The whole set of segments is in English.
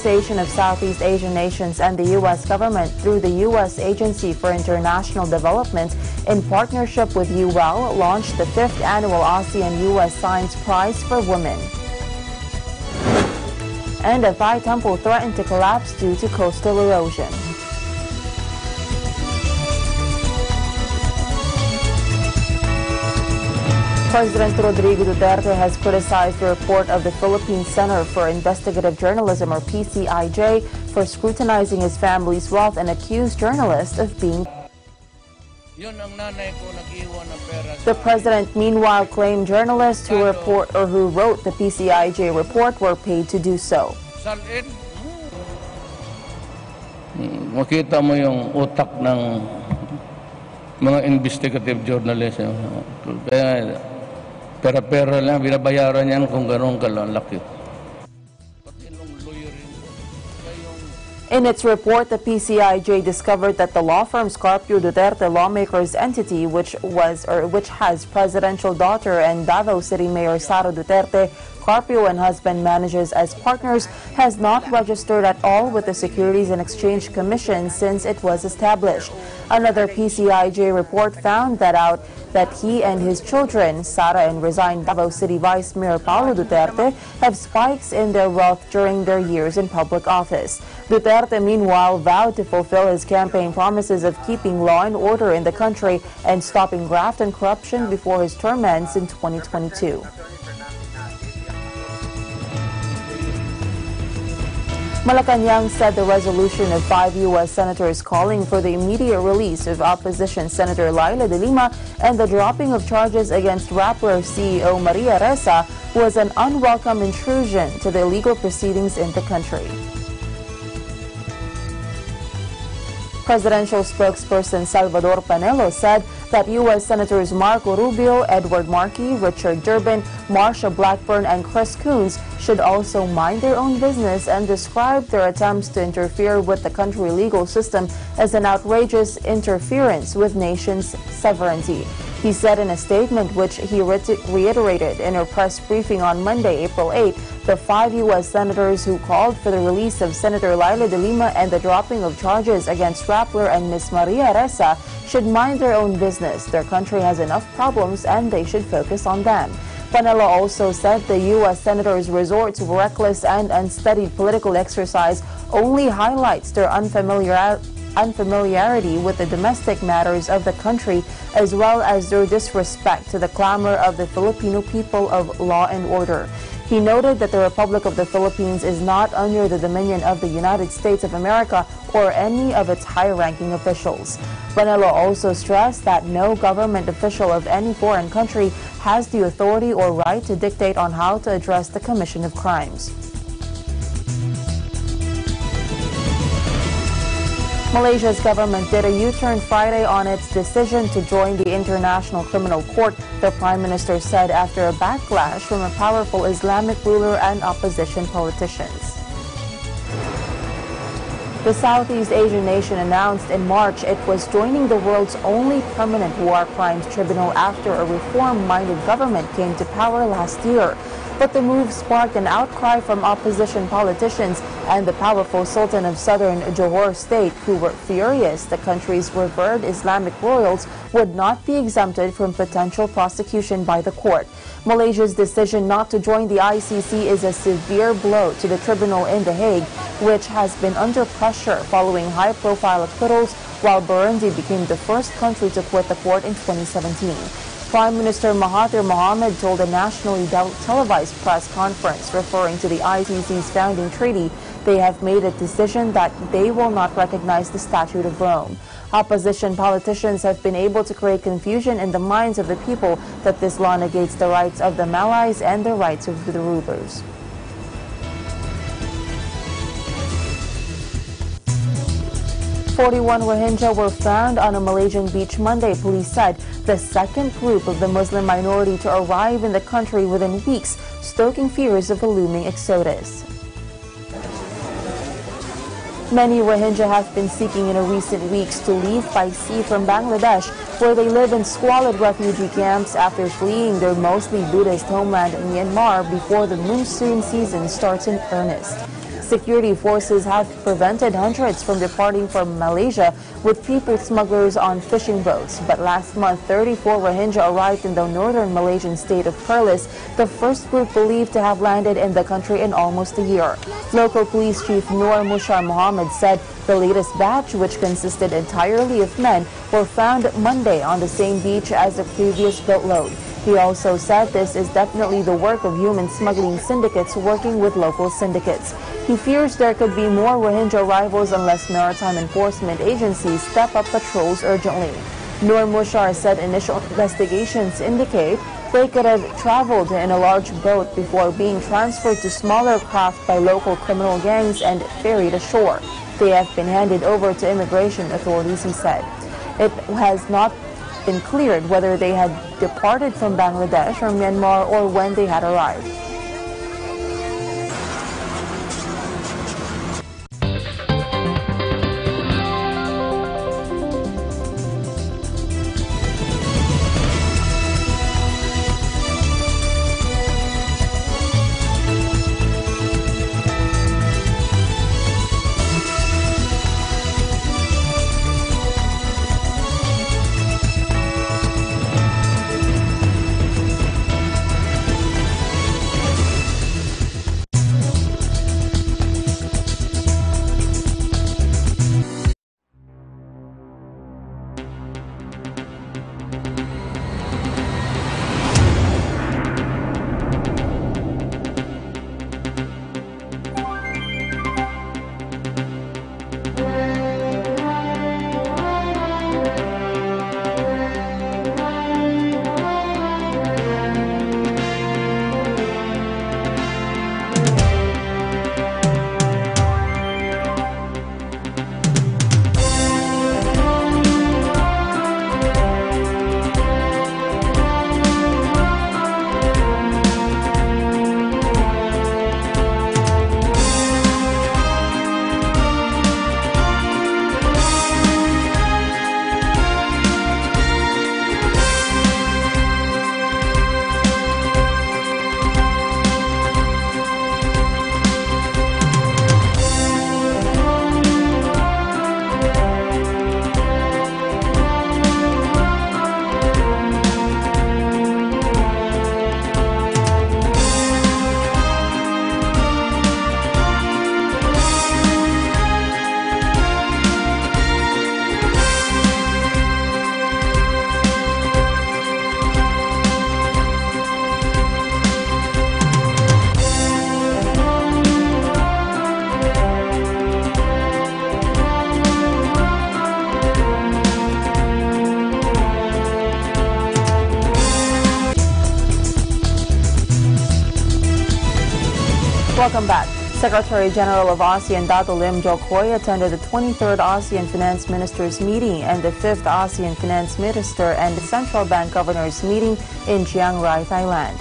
Association of Southeast Asian Nations and the U.S. government through the U.S. Agency for International Development in partnership with UL launched the 5th annual ASEAN-U.S. Science Prize for Women. And a Thai temple threatened to collapse due to coastal erosion. President Rodrigo Duterte has criticized the report of the Philippine Center for Investigative Journalism, or PCIJ, for scrutinizing his family's wealth and accused journalists of being. The president meanwhile claimed journalists who wrote the PCIJ report were paid to do so. Makita mo yung utak ng mga investigative journalists. Kaya pera-pera lang, binabayaran yan kung gano'ng kalaki. In its report, the PCIJ discovered that the law firm Scarpio Duterte Lawmakers entity, which has presidential daughter and Davao City Mayor Sara Duterte, Carpio and husband manages as partners, has not registered at all with the Securities and Exchange Commission since it was established. Another PCIJ report found that he and his children, Sara and resigned Davao City Vice Mayor Paulo Duterte, have spikes in their wealth during their years in public office. Duterte, meanwhile, vowed to fulfill his campaign promises of keeping law and order in the country and stopping graft and corruption before his term ends in 2022. Malacanang said the resolution of 5 U.S. senators calling for the immediate release of opposition Senator Laila de Lima and the dropping of charges against Rappler CEO Maria Ressa was an unwelcome intrusion to the legal proceedings in the country. Presidential spokesperson Salvador Panelo said that U.S. Senators Marco Rubio, Edward Markey, Richard Durbin, Marsha Blackburn, and Chris Coons should also mind their own business and described their attempts to interfere with the country legal system as an outrageous interference with nation's sovereignty. He said in a statement, which he reiterated in a press briefing on Monday, April 8, the 5 U.S. senators who called for the release of Senator Laila de Lima and the dropping of charges against Rappler and Ms. Maria Ressa should mind their own business. Their country has enough problems and they should focus on them. Panelo also said the U.S. senators' resort to reckless and unstudied political exercise only highlights their unfamiliarity with the domestic matters of the country, as well as their disrespect to the clamor of the Filipino people of law and order. He noted that the Republic of the Philippines is not under the dominion of the United States of America or any of its high-ranking officials. Panelo also stressed that no government official of any foreign country has the authority or right to dictate on how to address the commission of crimes. Malaysia's government did a U-turn Friday on its decision to join the International Criminal Court, the Prime Minister said after a backlash from a powerful Islamic ruler and opposition politicians. The Southeast Asian nation announced in March it was joining the world's only permanent war crimes tribunal after a reform-minded government came to power last year. But the move sparked an outcry from opposition politicians and the powerful Sultan of Southern Johor State, who were furious the country's revered Islamic royals would not be exempted from potential prosecution by the court. Malaysia's decision not to join the ICC is a severe blow to the tribunal in The Hague, which has been under pressure following high-profile acquittals, while Burundi became the first country to quit the court in 2017. Prime Minister Mahathir Mohamad told a nationally televised press conference referring to the ICC's founding treaty, they have made a decision that they will not recognize the Statute of Rome. Opposition politicians have been able to create confusion in the minds of the people that this law negates the rights of the Malays and the rights of the rulers. "41 Rohingya were found on a Malaysian beach Monday," police said, the second group of the Muslim minority to arrive in the country within weeks, stoking fears of a looming exodus. Many Rohingya have been seeking in recent weeks to leave by sea from Bangladesh, where they live in squalid refugee camps after fleeing their mostly Buddhist homeland in Myanmar before the monsoon season starts in earnest. Security forces have prevented hundreds from departing from Malaysia with people smugglers on fishing boats. But last month, 34 Rohingya arrived in the northern Malaysian state of Perlis, the first group believed to have landed in the country in almost a year. Local police chief Nur Mushar Mohammed said the latest batch, which consisted entirely of men, were found Monday on the same beach as the previous boatload. He also said this is definitely the work of human smuggling syndicates working with local syndicates. He fears there could be more Rohingya arrivals unless maritime enforcement agencies step up patrols urgently. Nur Mushar said initial investigations indicate they could have traveled in a large boat before being transferred to smaller craft by local criminal gangs and ferried ashore. They have been handed over to immigration authorities, he said. It has not been cleared whether they had departed from Bangladesh or Myanmar or when they had arrived. Welcome back. Secretary General of ASEAN Dato Lim Jokoy attended the 23rd ASEAN Finance Ministers meeting and the 5th ASEAN Finance Minister and Central Bank Governors meeting in Chiang Rai, Thailand.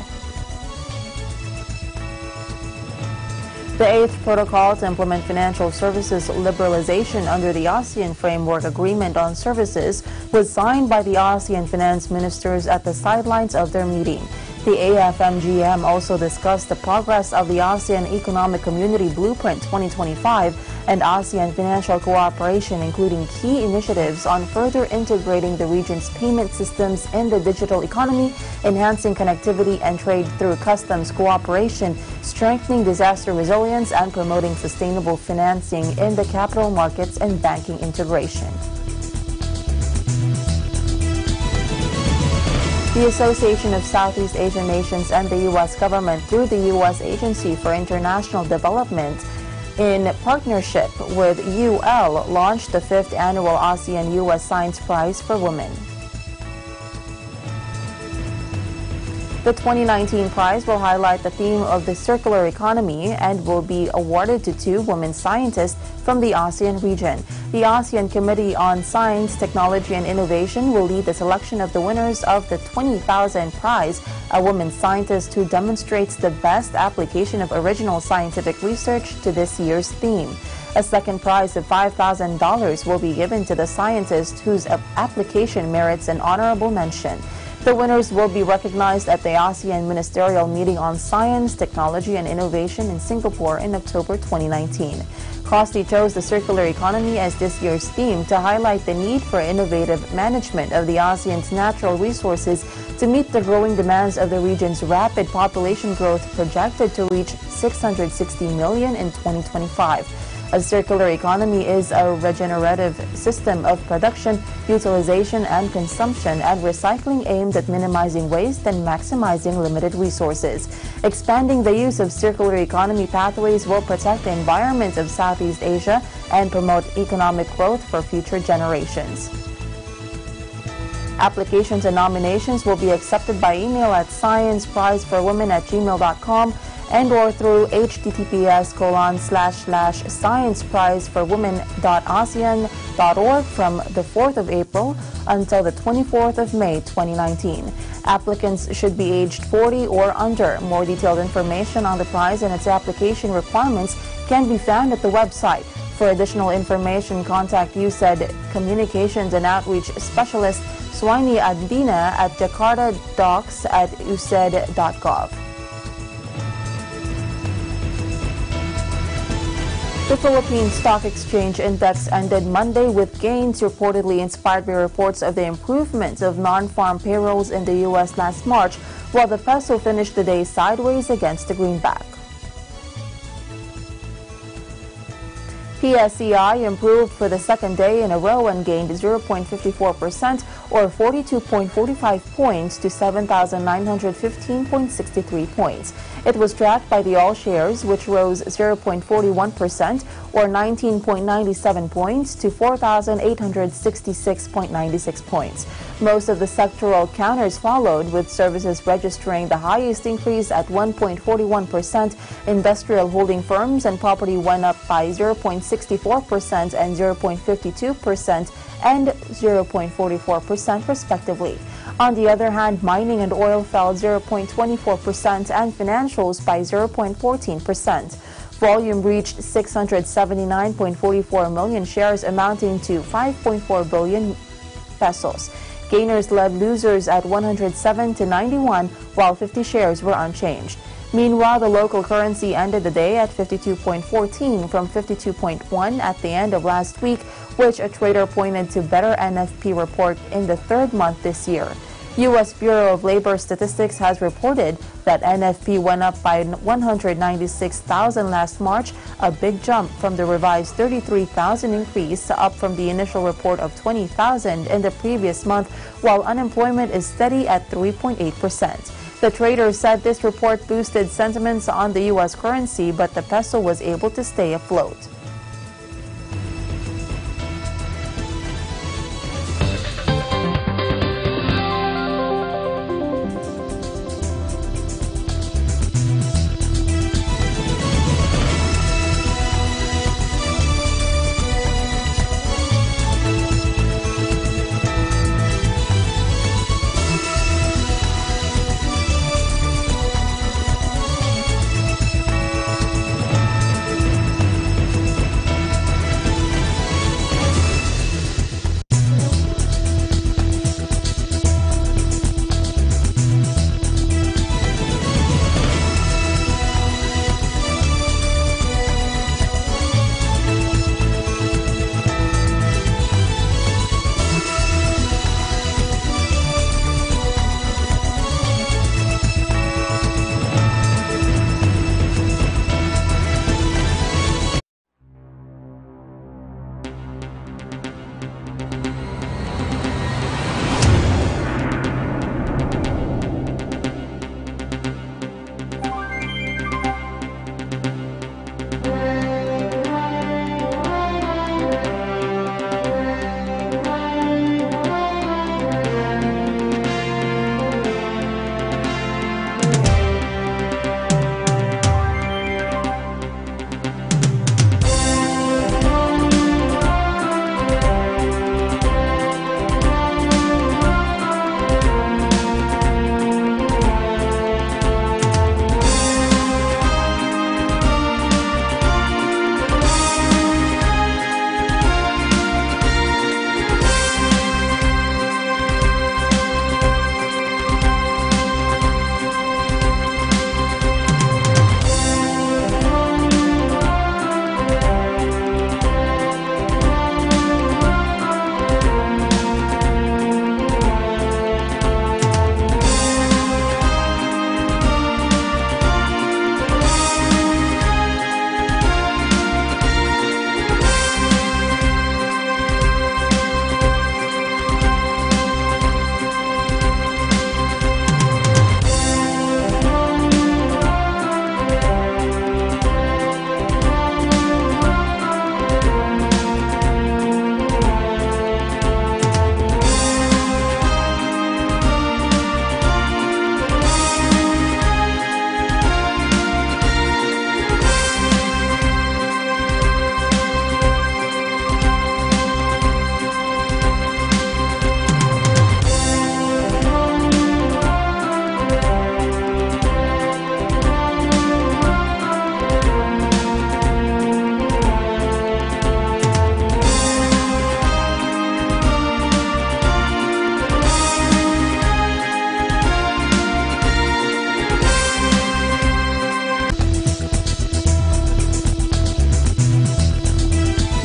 The 8th protocol to implement financial services liberalization under the ASEAN Framework Agreement on Services was signed by the ASEAN finance ministers at the sidelines of their meeting. The AFMGM also discussed the progress of the ASEAN Economic Community Blueprint 2025 and ASEAN financial cooperation, including key initiatives on further integrating the region's payment systems in the digital economy, enhancing connectivity and trade through customs cooperation, strengthening disaster resilience, and promoting sustainable financing in the capital markets and banking integration. The Association of Southeast Asian Nations and the U.S. government, through the U.S. Agency for International Development, in partnership with UL, launched the 5th annual ASEAN-U.S. Science Prize for Women. The 2019 prize will highlight the theme of the circular economy and will be awarded to 2 women scientists from the ASEAN region. The ASEAN Committee on Science, Technology and Innovation will lead the selection of the winners of the 20,000 prize, a woman scientist who demonstrates the best application of original scientific research to this year's theme. A second prize of $5,000 will be given to the scientist whose application merits an honorable mention. The winners will be recognized at the ASEAN Ministerial Meeting on Science, Technology and Innovation in Singapore in October 2019. COSTI chose the circular economy as this year's theme to highlight the need for innovative management of the ASEAN's natural resources to meet the growing demands of the region's rapid population growth projected to reach 660 million in 2025. A circular economy is a regenerative system of production, utilization and consumption and recycling aimed at minimizing waste and maximizing limited resources. Expanding the use of circular economy pathways will protect the environment of Southeast Asia and promote economic growth for future generations. Applications and nominations will be accepted by email at scienceprizeforwomen@gmail.com and or through https://scienceprizeforwomen.asean.org from the 4th of April until the 24th of May 2019. Applicants should be aged 40 or under. More detailed information on the prize and its application requirements can be found at the website. For additional information, contact USAID Communications and Outreach Specialist Swaini Andina at jakarta.docs@usaid.gov. The Philippine Stock Exchange Index ended Monday with gains reportedly inspired by reports of the improvement of non-farm payrolls in the U.S. last March, while the peso finished the day sideways against the greenback. PSEI improved for the second day in a row and gained 0.54% or 42.45 points to 7,915.63 points. It was tracked by the all shares, which rose 0.41% or 19.97 points to 4,866.96 points. Most of the sectoral counters followed, with services registering the highest increase at 1.41%. Industrial holding firms and property went up by 0.64% and 0.52% and 0.44% respectively. On the other hand, mining and oil fell 0.24% and financials by 0.14%. Volume reached 679.44 million shares, amounting to 5.4 billion pesos. Gainers led losers at 107 to 91, while 50 shares were unchanged. Meanwhile, the local currency ended the day at 52.14 from 52.1 at the end of last week, which a trader pointed to better NFP report in the third month this year. U.S. Bureau of Labor Statistics has reported that NFP went up by 196,000 last March, a big jump from the revised 33,000 increase, up from the initial report of 20,000 in the previous month, while unemployment is steady at 3.8%. The trader said this report boosted sentiments on the U.S. currency, but the peso was able to stay afloat.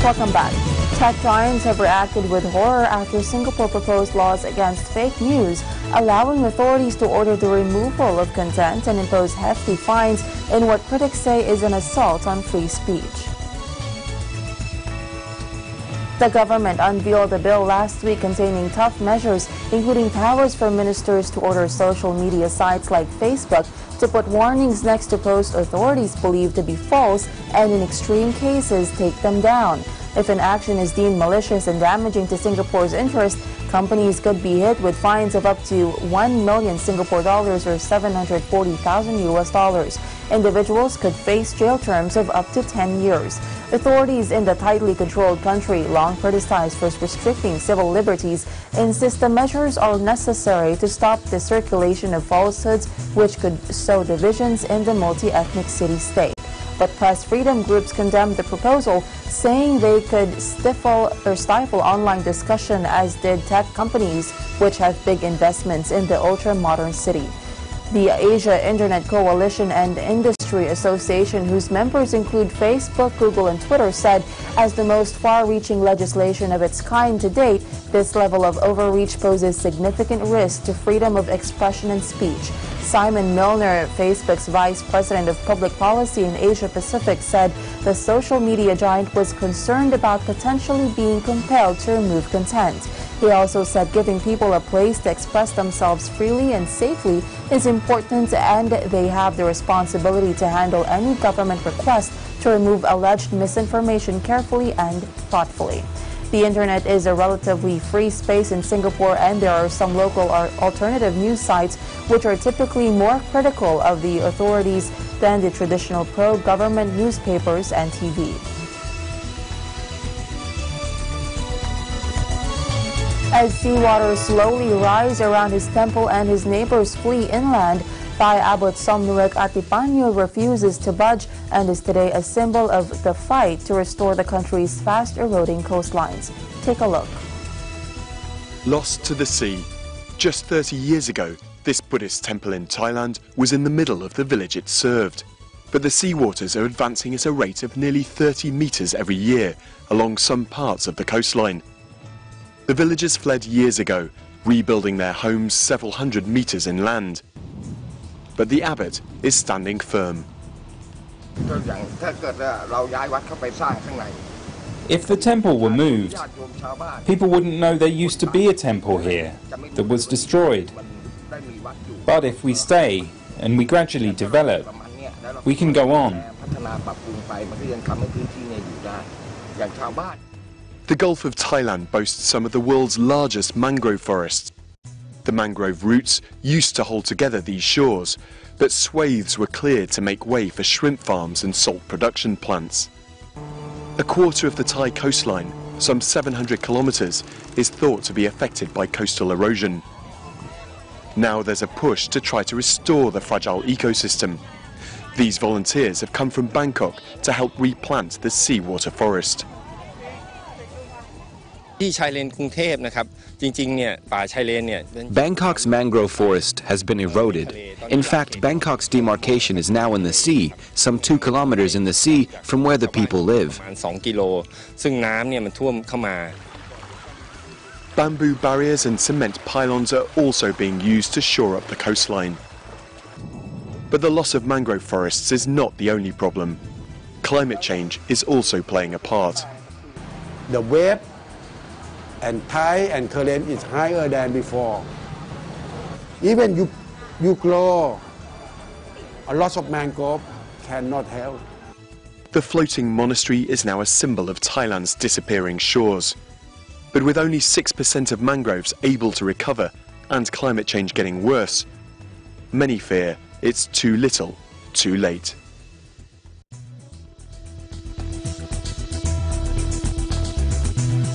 Welcome back. Tech giants have reacted with horror after Singapore proposed laws against fake news, allowing authorities to order the removal of content and impose hefty fines in what critics say is an assault on free speech. The government unveiled a bill last week containing tough measures, including powers for ministers to order social media sites like Facebook to put warnings next to posts authorities believe to be false and in extreme cases take them down. If an action is deemed malicious and damaging to Singapore's interest, companies could be hit with fines of up to 1 million Singapore dollars or 740,000 US dollars. Individuals could face jail terms of up to 10 years. Authorities in the tightly controlled country, long criticized for restricting civil liberties, insist the measures are necessary to stop the circulation of falsehoods which could sow divisions in the multi-ethnic city-state. But press freedom groups condemned the proposal, saying they could stifle online discussion, as did tech companies, which have big investments in the ultra-modern city. The Asia Internet Coalition and Industry Association, whose members include Facebook, Google, and Twitter, said as the most far-reaching legislation of its kind to date, this level of overreach poses significant risk to freedom of expression and speech. Simon Milner, Facebook's Vice President of Public Policy in Asia Pacific, said the social media giant was concerned about potentially being compelled to remove content. He also said giving people a place to express themselves freely and safely is important, and they have the responsibility to handle any government request to remove alleged misinformation carefully and thoughtfully. The internet is a relatively free space in Singapore, and there are some local or alternative news sites which are typically more critical of the authorities than the traditional pro-government newspapers and TV. As seawater slowly rise around his temple and his neighbors flee inland, Thai Abbot Somnuek Atipanyo refuses to budge and is today a symbol of the fight to restore the country's fast-eroding coastlines. Take a look. Lost to the sea. Just 30 years ago, this Buddhist temple in Thailand was in the middle of the village it served. But the seawaters are advancing at a rate of nearly 30 meters every year along some parts of the coastline. The villagers fled years ago, rebuilding their homes several hundred meters inland. But the abbot is standing firm. If the temple were moved, people wouldn't know there used to be a temple here that was destroyed. But if we stay and we gradually develop, we can go on. The Gulf of Thailand boasts some of the world's largest mangrove forests. The mangrove roots used to hold together these shores, but swathes were cleared to make way for shrimp farms and salt production plants. A quarter of the Thai coastline, some 700 kilometers, is thought to be affected by coastal erosion. Now there's a push to try to restore the fragile ecosystem. These volunteers have come from Bangkok to help replant the seawater forest. Bangkok's mangrove forest has been eroded. In fact, Bangkok's demarcation is now in the sea, some 2 kilometers in the sea from where the people live. Bamboo barriers and cement pylons are also being used to shore up the coastline. But the loss of mangrove forests is not the only problem. Climate change is also playing a part. The wave and tide and current is higher than before. Even you grow a lot of mangrove cannot help. The floating monastery is now a symbol of Thailand's disappearing shores. But with only 6% of mangroves able to recover and climate change getting worse, many fear it's too little, too late.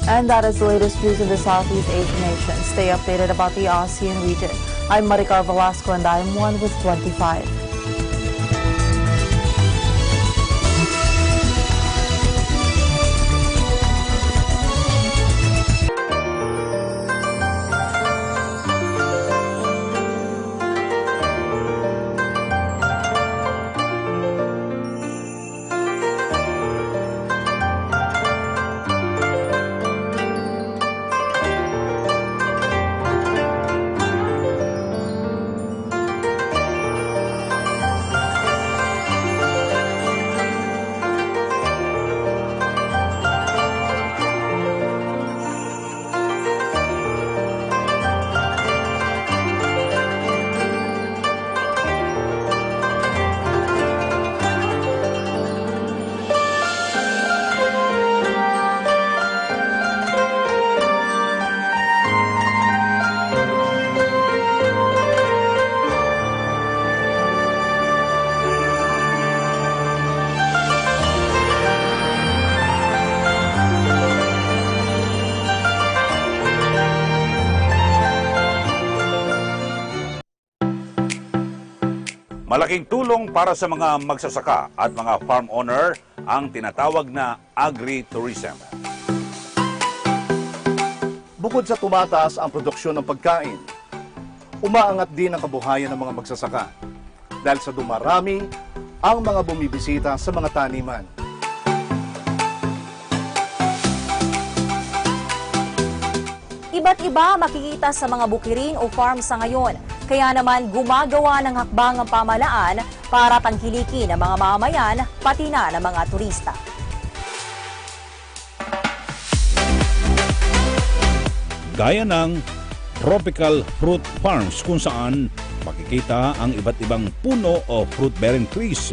And that is the latest news in the Southeast Asian nations. Stay updated about the ASEAN region. I'm Maricar Velasco and I'm 1 with 25. Malaking tulong para sa mga magsasaka at mga farm owner ang tinatawag na agri-tourism. Bukod sa tumataas ang produksyon ng pagkain, umaangat din ang kabuhayan ng mga magsasaka dahil sa dumarami ang mga bumibisita sa mga taniman. Iba't iba makikita sa mga bukirin o farm sa ngayon. Kaya naman gumagawa ng hakbang ang pamahalaan para tangkilikin ang mga mamamayan pati na ng mga turista. Gaya ng tropical fruit farms kung saan makikita ang iba't ibang puno o fruit-bearing trees.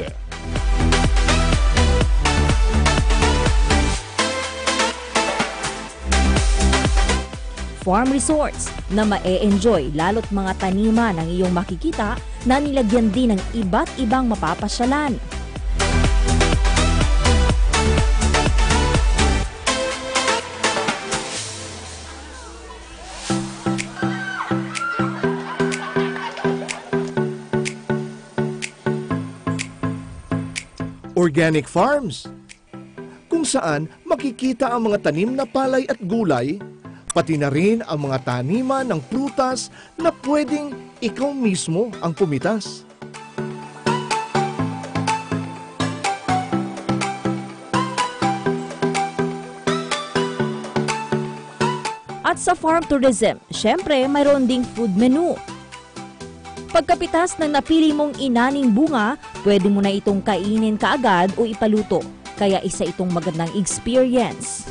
Farm resorts na ma-e-enjoy lalo't mga taniman ang iyong makikita na nilagyan din ng iba't ibang mapapasyalan. Organic farms, kung saan makikita ang mga tanim na palay at gulay, pati na rin ang mga taniman ng prutas na pwedeng ikaw mismo ang pumitas. At sa farm tourism, syempre mayroon ding food menu. Pagkapitas ng napili mong inaning bunga, pwede mo na itong kainin kaagad o ipaluto. Kaya isa itong magandang experience.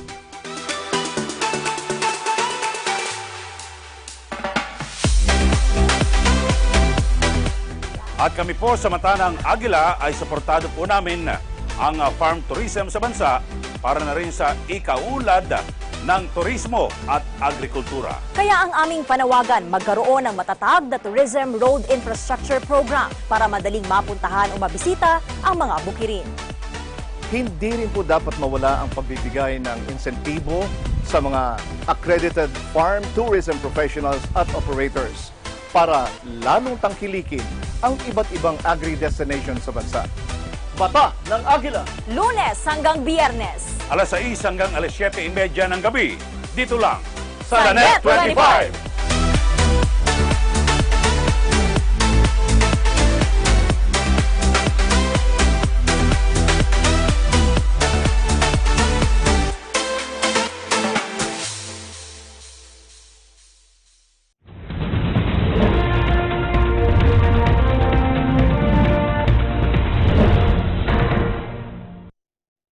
At kami po sa mata ng Agila ay suportado po namin ang farm tourism sa bansa para na rin sa ikaulad ng turismo at agrikultura. Kaya ang aming panawagan, magkaroon ng matatag na Tourism Road Infrastructure Program para madaling mapuntahan o mabisita ang mga bukirin. Hindi rin po dapat mawala ang pagbibigay ng insentibo sa mga accredited farm tourism professionals at operators para lalong tangkilikin ang iba't ibang agri-destination sa bansa. Mata ng Agila! Lunes hanggang Biyernes. Alas 6 hanggang alas 7:30 ng gabi. Dito lang sa Net 25.